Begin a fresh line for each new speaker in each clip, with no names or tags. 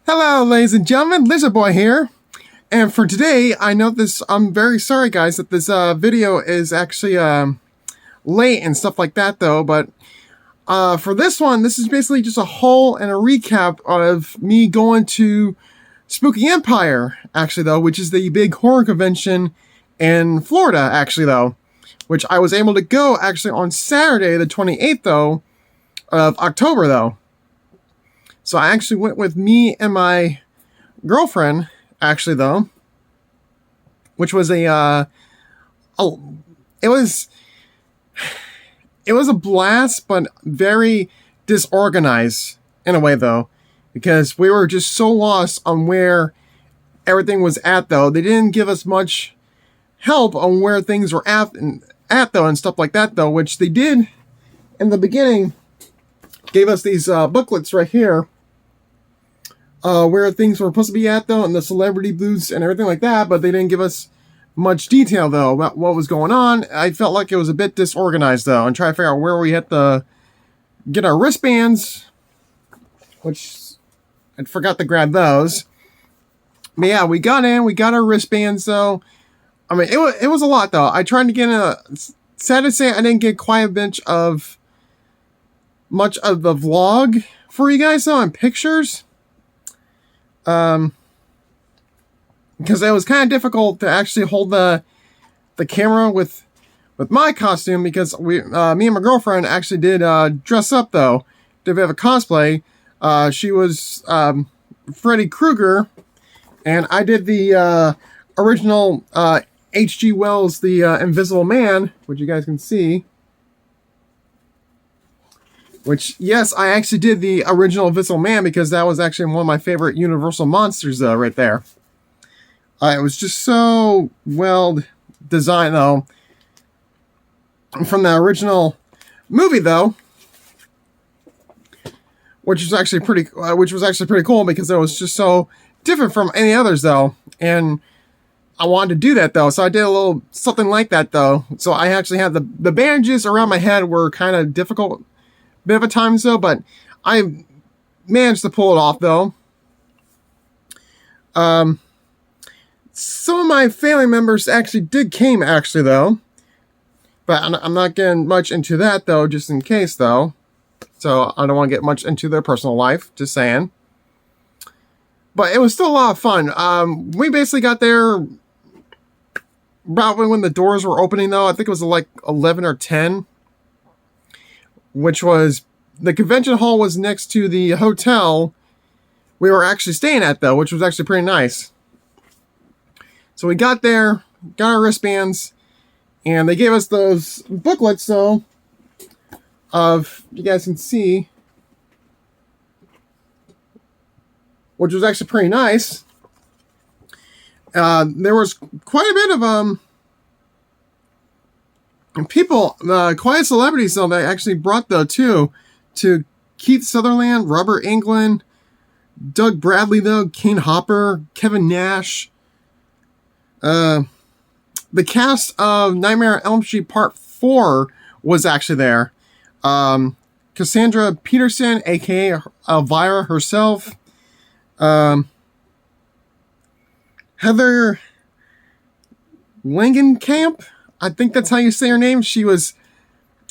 Hello, ladies and gentlemen, lizardboy here. And for today, I'm very sorry, guys, that this video is actually late and stuff like that, though. But for this one, this is basically just a haul and a recap of me going to Spooky Empire, actually, though, which is the big horror convention in Florida, actually, though. Which I was able to go, actually, on Saturday, the 28th, though, of October, though. So I actually went with me and my girlfriend, actually, though, which was it was a blast, but very disorganized in a way, though, because we were just so lost on where everything was at, though. They didn't give us much help on where things were at though, and stuff like that, though, which they did in the beginning. Gave us these booklets right here. Where things were supposed to be at, though, and the celebrity booths and everything like that, but they didn't give us much detail, though, about what was going on. I felt like it was a bit disorganized, though, and try to figure out where we had to get our wristbands, which I forgot to grab those. But yeah, we got our wristbands, though. I mean, it was a lot, though. I tried to get sad to say, I didn't get quite a bunch of much of the vlog for you guys, though, and pictures. Because it was kind of difficult to actually hold the camera with my costume, because me and my girlfriend actually did dress up, though. Did a bit of a cosplay. She was Freddy Krueger, and I did the original H.G. Wells' The Invisible Man, which you guys can see. Which, yes, I actually did the original Invisible Man, because that was actually one of my favorite Universal monsters, though, right there. It was just so well designed, though. From the original movie, though, which was actually pretty cool, because it was just so different from any others, though. And I wanted to do that, though, so I did a little something like that, though. So I actually had the bandages around my head were kind of difficult. Bit of a time, though, but I managed to pull it off, though. Some of my family members actually came, though. But I'm not getting much into that, though, just in case, though. So I don't want to get much into their personal life, just saying. But it was still a lot of fun. We basically got there about when the doors were opening, though. I think it was like 11 or 10. Which was, the convention hall was next to the hotel we were actually staying at, though, which was actually pretty nice. So we got there, got our wristbands, and they gave us those booklets, though, you guys can see, which was actually pretty nice. There was quite a bit of, people, quiet celebrities, though, they actually brought, though, too, to Keith Sutherland, Robert Englund, Doug Bradley, though, Kane Hopper, Kevin Nash. The cast of Nightmare on Elm Street Part 4 was actually there. Cassandra Peterson, a.k.a. Elvira herself. Heather Langenkamp, I think that's how you say her name. She was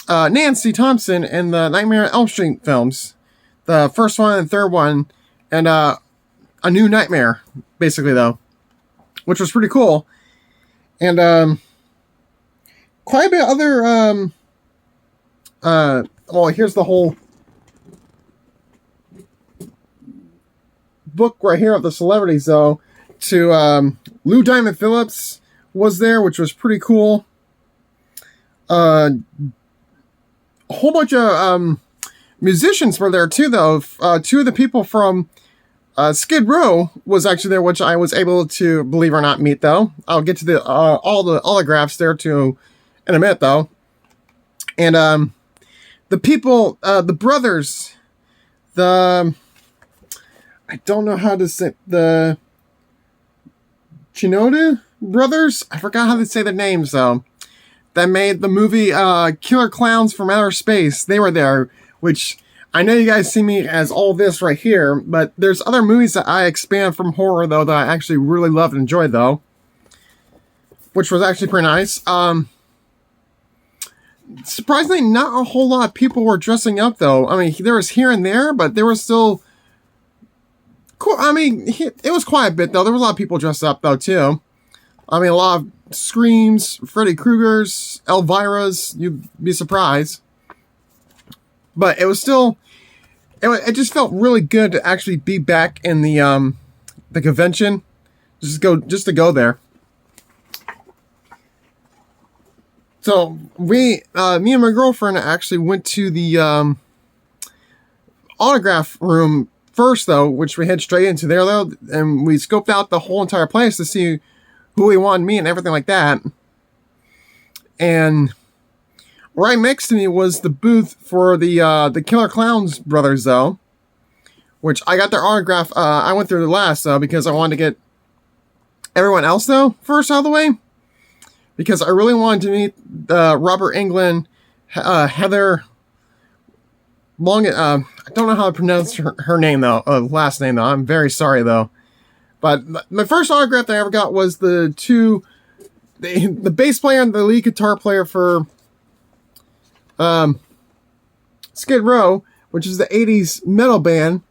Nancy Thompson in the Nightmare on Elm Street films. The first one and third one. And A New Nightmare, basically, though. Which was pretty cool. And quite a bit of other... well, here's the whole book right here of the celebrities, though. To Lou Diamond Phillips was there, which was pretty cool. A whole bunch of musicians were there too, though. Two of the people from Skid Row was actually there, which I was able to, believe it or not, meet, though. I'll get to all the autographs there too in a minute, though. And the people, the brothers, I don't know how to say, the Chinoda brothers? I forgot how to say their names, though. That made the movie Killer Clowns from Outer Space. They were there, which I know you guys see me as all this right here, but there's other movies that I expand from horror, though, that I actually really loved and enjoyed, though. Which was actually pretty nice. Surprisingly, not a whole lot of people were dressing up, though. I mean, there was here and there, but there was still... Cool. I mean, it was quite a bit, though. There was a lot of people dressed up, though, too. I mean, a lot of Screams, Freddy Kruegers, Elvira's. You'd be surprised. But it was still... It just felt really good to actually be back in the convention. Just to go there. So me and my girlfriend actually went to the autograph room first, though, which we head straight into there, though, and we scoped out the whole entire place to see who we wanted to meet and everything like that. And right next to me was the booth for the Killer Clowns brothers, though, which I got their autograph. I went through the last, though, because I wanted to get everyone else, though, first out of the way. Because I really wanted to meet Robert Englund, Heather Long. I don't know how to pronounce her name, though. Last name, though. I'm very sorry, though. But my first autograph that I ever got was the bass player and the lead guitar player for Skid Row, which is the 80s metal band.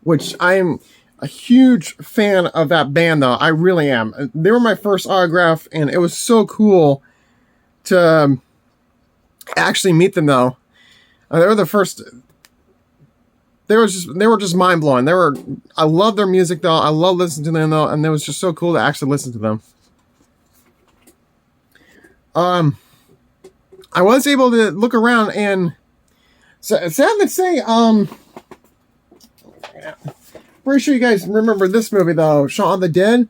Which I'm a huge fan of that band, though. I really am. They were my first autograph, and it was so cool to actually meet them, though. They were the first. They were just mind blowing. I love their music, though. I love listening to them, though, and it was just so cool to actually listen to them. I was able to look around, and so sad to say, pretty sure you guys remember this movie, though, Shaun of the Dead.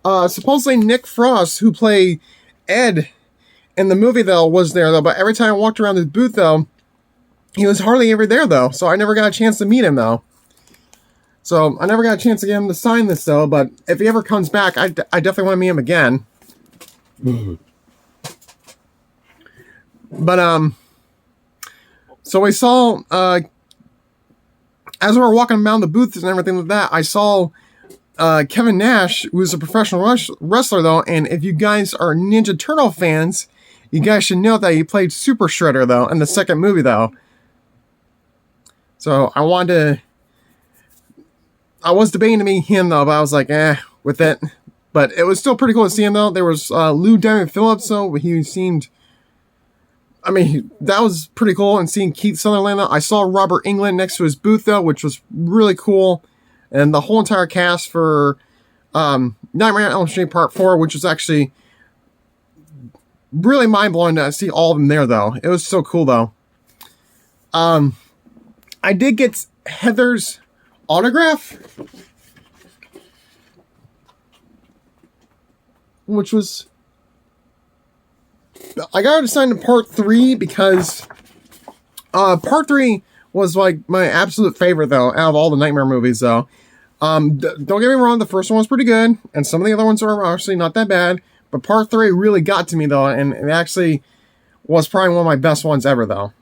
Supposedly Nick Frost, who played Ed in the movie, though, was there, though. But every time I walked around his booth, though, he was hardly ever there, though. So I never got a chance to meet him, though. So I never got a chance to get him to sign this, though. But if he ever comes back, I definitely want to meet him again. But, so we saw, as we were walking around the booths and everything like that, I saw Kevin Nash, who's a professional wrestler, though, and if you guys are Ninja Turtle fans, you guys should know that he played Super Shredder, though, in the second movie, though. So I was debating to meet him, though, but I was like, with it. But it was still pretty cool to see him, though. There was Lou Diamond Phillips, though. He seemed... I mean, that was pretty cool. And seeing Keith Sutherland, though. I saw Robert Englund next to his booth, though, which was really cool. And the whole entire cast for Nightmare on Elm Street Part 4, which was actually really mind-blowing to see all of them there, though. It was so cool, though. I did get Heather's autograph, which was... I got to sign to Part 3 because Part 3 was like my absolute favorite, though, out of all the Nightmare movies, though. Don't get me wrong, the first one was pretty good, and some of the other ones are actually not that bad, but Part 3 really got to me, though, and it actually was probably one of my best ones ever, though.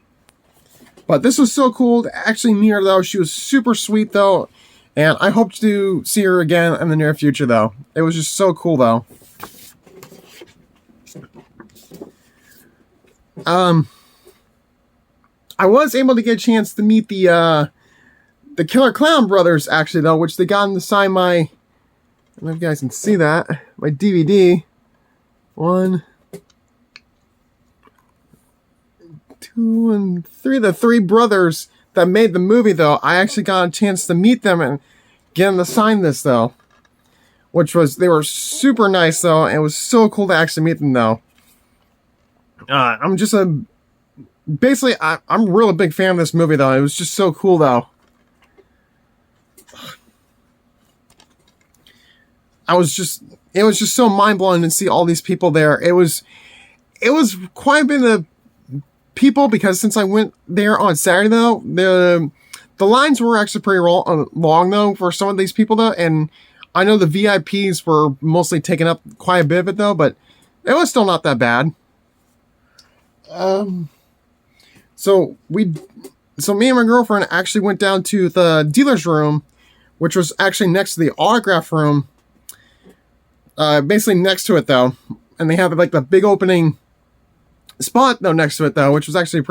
But this was so cool to actually meet her, though. She was super sweet, though, and I hope to see her again in the near future, though. It was just so cool, though. I was able to get a chance to meet the Killer Clown brothers, actually, though, which they got them to sign my... I don't know if you guys can see that. My DVD. 1, 2, and 3. The 3 brothers that made the movie, though, I actually got a chance to meet them and get them to sign this, though. Which was... They were super nice, though, and it was so cool to actually meet them, though. I'm just a... Basically, I'm a really big fan of this movie, though. It was just so cool, though. It was just so mind-blowing to see all these people there. It was quite a bit of people, because since I went there on Saturday, though, the lines were actually pretty long, though, for some of these people, though, and I know the VIPs were mostly taking up quite a bit of it, though, but it was still not that bad. So me and my girlfriend actually went down to the dealer's room, which was actually next to the autograph room. Basically next to it though, and they have like the big opening spot though next to it though, which was actually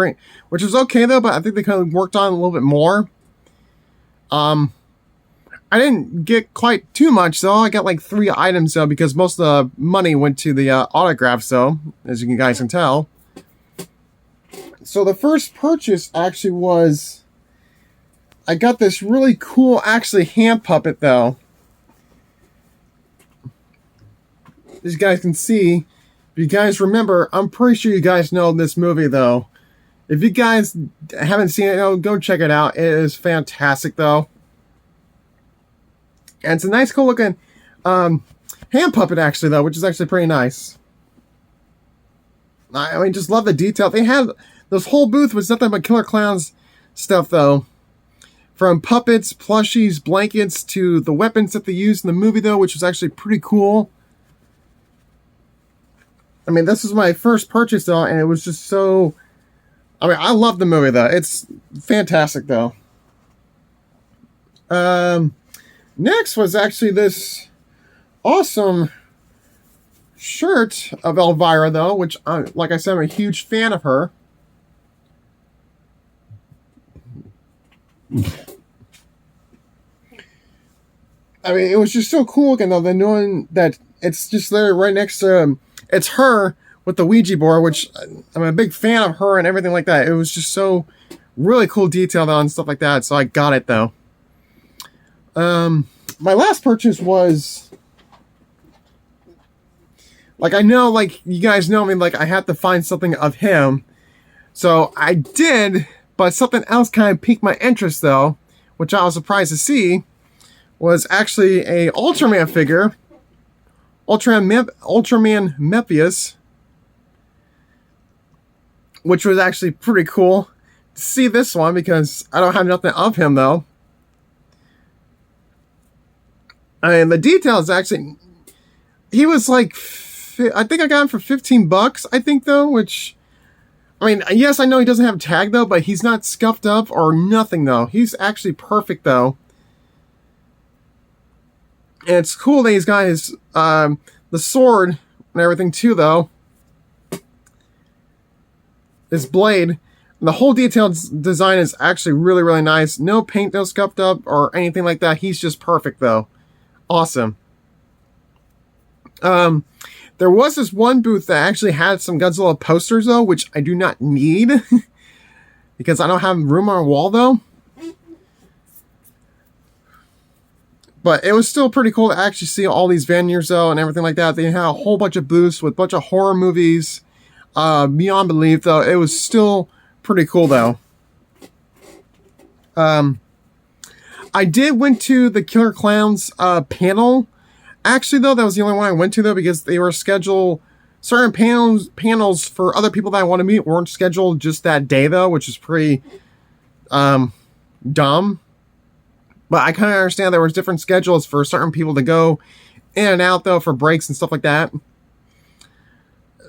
which was okay though, but I think they kind of worked on it a little bit more. I didn't get quite too much though. I got like 3 items though, because most of the money went to the autographs though, as you guys can tell. So the first purchase actually was, I got this really cool actually hand puppet though. As you guys can see, if you guys remember, I'm pretty sure you guys know this movie though. If you guys haven't seen it, go check it out. It is fantastic though. And it's a nice cool looking hand puppet actually though, which is actually pretty nice. I mean, just love the detail. They had, this whole booth was nothing but Killer Clowns stuff though. From puppets, plushies, blankets, to the weapons that they used in the movie though, which was actually pretty cool. I mean, this was my first purchase though, and it was just so, I mean, I love the movie though. It's fantastic though. Next was actually this awesome shirt of Elvira though, which, like I said, I'm a huge fan of her. I mean, it was just so cool looking though, then knowing that it's just there right next to, it's her with the Ouija board, which I'm a big fan of her and everything like that. It was just so really cool detail though and stuff like that, so I got it though. My last purchase was, like, I know, like, you guys know me, like, I had to find something of him. So I did, but something else kind of piqued my interest, though, which I was surprised to see, was actually a Ultraman figure. Ultraman Mephius. Which was actually pretty cool to see this one, because I don't have nothing of him, though. And the details actually, he was like, I think I got him for $15, I think though, which, I mean, yes, I know he doesn't have a tag though, but he's not scuffed up or nothing though. He's actually perfect though. And it's cool that he's got his, the sword and everything too though. His blade. The whole detailed design is actually really, really nice. No paint, no scuffed up or anything like that. He's just perfect though. Awesome. There was this one booth that actually had some Godzilla posters though, which I do not need because I don't have room on a wall though. But it was still pretty cool to actually see all these venues though and everything like that. They had a whole bunch of booths with a bunch of horror movies, beyond belief though. It was still pretty cool though. I did went to the Killer Clowns panel. Actually, though, that was the only one I went to, though, because they were scheduled, certain panels for other people that I want to meet weren't scheduled just that day, though, which is pretty dumb. But I kind of understand there was different schedules for certain people to go in and out, though, for breaks and stuff like that.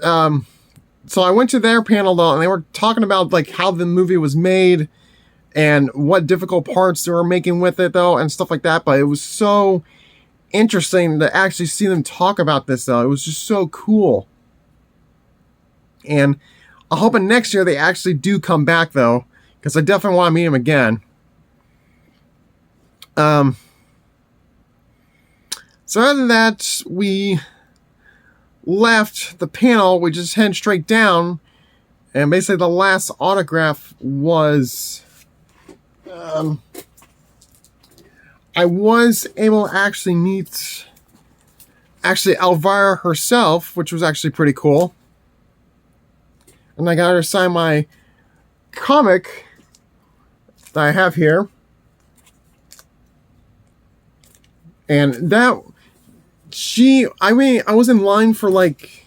So I went to their panel, though, and they were talking about, like, how the movie was made and what difficult parts they were making with it, though, and stuff like that. But it was so interesting to actually see them talk about this, though. It was just so cool. And I'm hoping next year they actually do come back, though, because I definitely want to meet them again. So other than that, we left the panel. We just headed straight down. And basically the last autograph was... I was able to actually meet Elvira herself, which was actually pretty cool. And I got her to sign my comic that I have here. And that, I was in line for like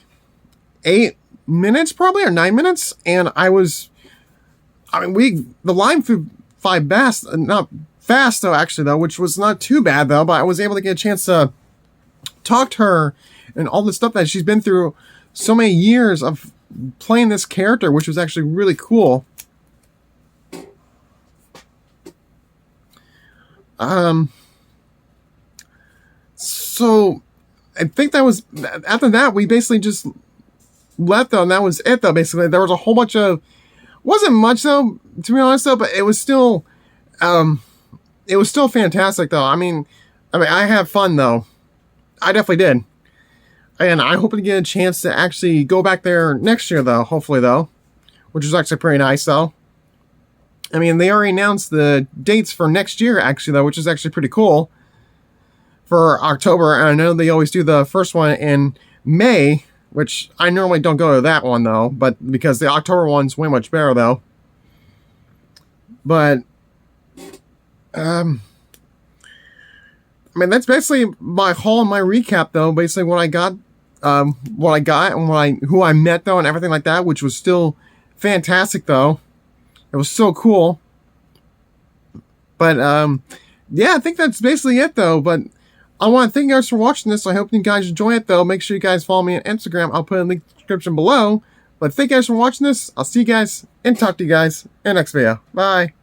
8 minutes probably, or 9 minutes. And the line flew not fast though, actually though, which was not too bad though, but I was able to get a chance to talk to her and all the stuff that she's been through so many years of playing this character, which was actually really cool. So I think that was, after that, we basically just left though, and that was it though, basically. There was a whole bunch of, wasn't much though, to be honest though, but it was still fantastic though. I mean, I had fun though. I definitely did. And I hope to get a chance to actually go back there next year though, hopefully though, which is actually pretty nice though. I mean, they already announced the dates for next year actually though, which is actually pretty cool for October. And I know they always do the first one in May, which I normally don't go to that one though, but because the October one's way much better though. But I mean, that's basically my haul and my recap though. Basically what I got and who I met though and everything like that, which was still fantastic though. It was so cool. But yeah, I think that's basically it though. But I want to thank you guys for watching this. I hope you guys enjoy it though. Make sure you guys follow me on Instagram. I'll put a link in the description below. But thank you guys for watching this. I'll see you guys and talk to you guys in the next video. Bye.